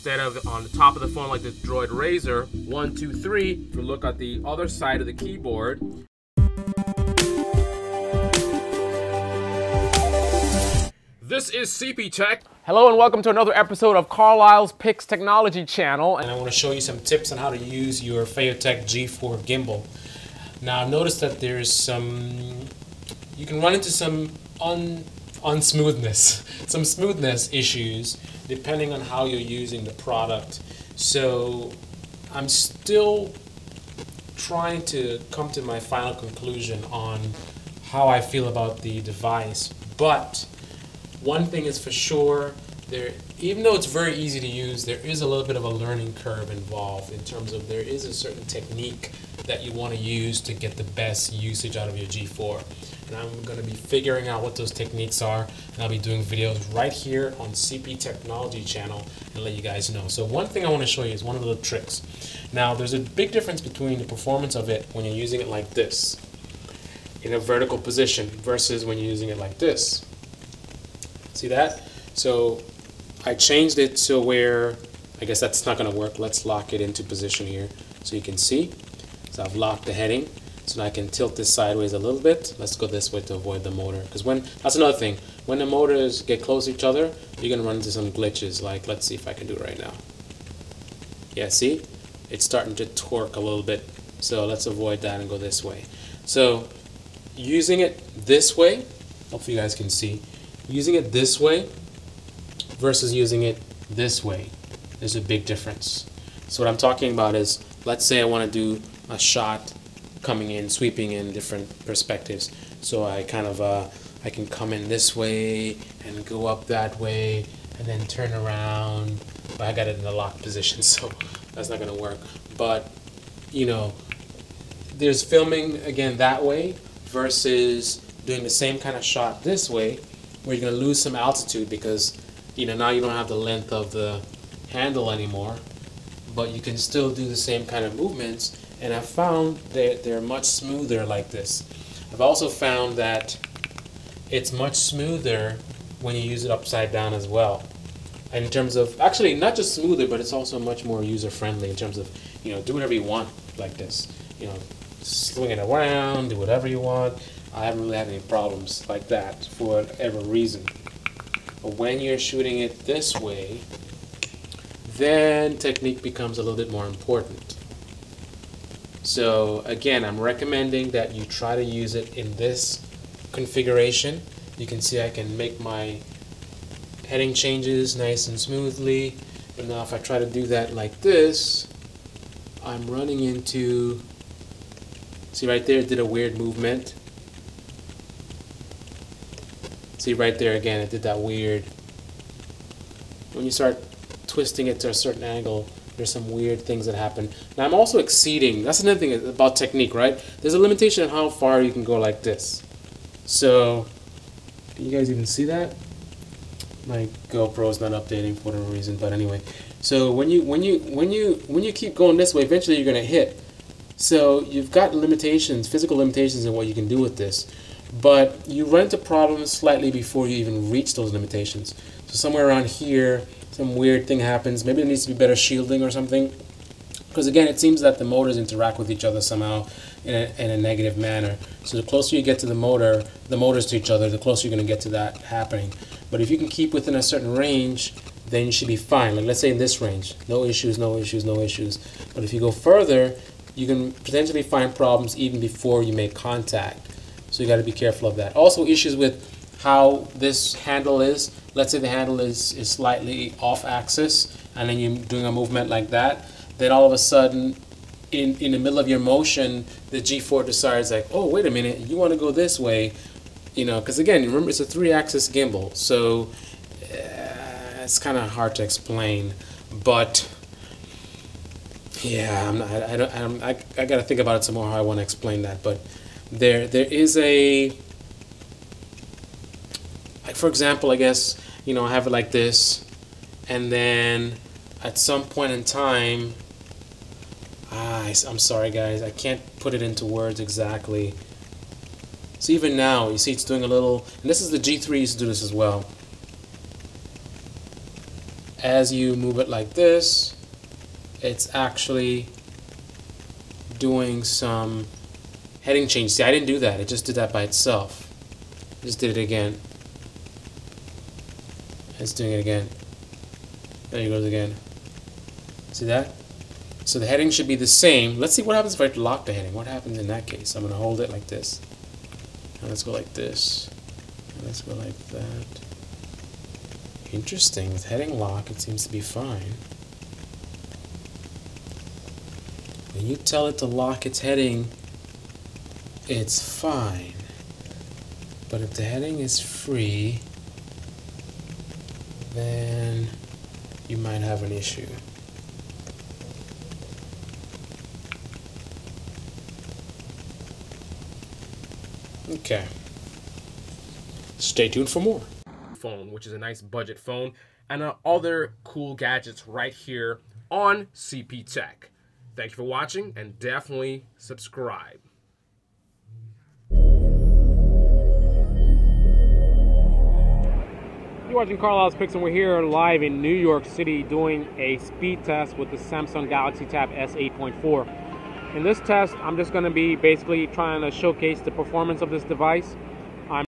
instead of on the top of the phone like this Droid Razor, 1, 2, 3. If you look at the other side of the keyboard, this is CP Tech. Hello and welcome to another episode of Carlyle's Picks Technology channel. And I want to show you some tips on how to use your Phaotech G4 gimbal. Now I've noticed that there's you can run into some smoothness issues depending on how you're using the product. So I'm still trying to come to my final conclusion on how I feel about the device, but one thing is for sure, even though it's very easy to use, there is a little bit of a learning curve involved in terms of there is a certain technique that you want to use to get the best usage out of your G4. And I'm going to be figuring out what those techniques are, and I'll be doing videos right here on CP Technology channel and let you guys know. So one thing I want to show you is one of the little tricks. Now there's a big difference between the performance of it when you're using it like this, in a vertical position, versus when you're using it like this. See that? So I changed it to where, I guess that's not going to work. Let's lock it into position here so you can see. So I've locked the heading. So now I can tilt this sideways a little bit. Let's go this way to avoid the motor. Because that's another thing. When the motors get close to each other, you're going to run into some glitches. Like, let's see if I can do it right now. Yeah, see? It's starting to torque a little bit. So let's avoid that and go this way. So using it this way, hopefully you guys can see. Using it this way versus using it this way, there's a big difference. So what I'm talking about is, let's say I want to do a shot coming in, sweeping in different perspectives. So I kind of, I can come in this way and go up that way and then turn around. But I got it in a locked position, so that's not going to work. But, you know, there's filming, again, that way versus doing the same kind of shot this way, where you're going to lose some altitude because, you know, now you don't have the length of the handle anymore, but you can still do the same kind of movements. And I've found that they're much smoother like this. I've also found that it's much smoother when you use it upside down as well. And in terms of, actually not just smoother, but it's also much more user-friendly in terms of, you know, do whatever you want like this. You know, swing it around, do whatever you want. I haven't really had any problems like that for whatever reason. But when you're shooting it this way, then technique becomes a little bit more important. So again, I'm recommending that you try to use it in this configuration. You can see I can make my heading changes nice and smoothly. But now if I try to do that like this, I'm running into, see right there, it did a weird movement. See right there again, it did that weird. When you start twisting it to a certain angle, there's some weird things that happen. Now I'm also exceeding, that's another thing about technique, right? There's a limitation on how far you can go like this. So, can you guys even see that? My GoPro's not updating for whatever reason, but anyway. So when you keep going this way, eventually you're gonna hit. So you've got limitations, physical limitations in what you can do with this. But you run into problems slightly before you even reach those limitations. So somewhere around here, some weird thing happens. Maybe there needs to be better shielding or something. Because again, it seems that the motors interact with each other somehow in a negative manner. So the closer you get to the motors to each other, the closer you're going to get to that happening. But if you can keep within a certain range, then you should be fine. Like let's say in this range, no issues, no issues, no issues. But if you go further, you can potentially find problems even before you make contact. So you got to be careful of that. Also issues with how this handle is. Let's say the handle is slightly off axis and then you're doing a movement like that. Then all of a sudden in the middle of your motion, the G4 decides like, oh, wait a minute, you want to go this way. You know, because again, remember it's a 3-axis gimbal. So it's kind of hard to explain. But yeah, I got to think about it some more how I want to explain that. But there is a, like for example, I guess, you know, I have it like this, and then at some point in time, I'm sorry guys, I can't put it into words exactly. So even now, you see it's doing a little, and this is the G3 used to do this as well. as you move it like this, it's actually doing some heading change. See, I didn't do that. It just did that by itself. Just did it again. It's doing it again. There it goes again. See that? So the heading should be the same. Let's see what happens if I lock the heading. What happens in that case? I'm going to hold it like this. And let's go like this. And let's go like that. Interesting. With heading lock, it seems to be fine. When you tell it to lock its heading, it's fine. But if the heading is free, then you might have an issue. Okay. Stay tuned for more. Phone, which is a nice budget phone, and other cool gadgets right here on CP Tech. Thank you for watching, and definitely subscribe. You're watching Carlisle's Picks, and we're here live in New York City doing a speed test with the Samsung Galaxy Tab S8.4. In this test, I'm just going to be basically trying to showcase the performance of this device.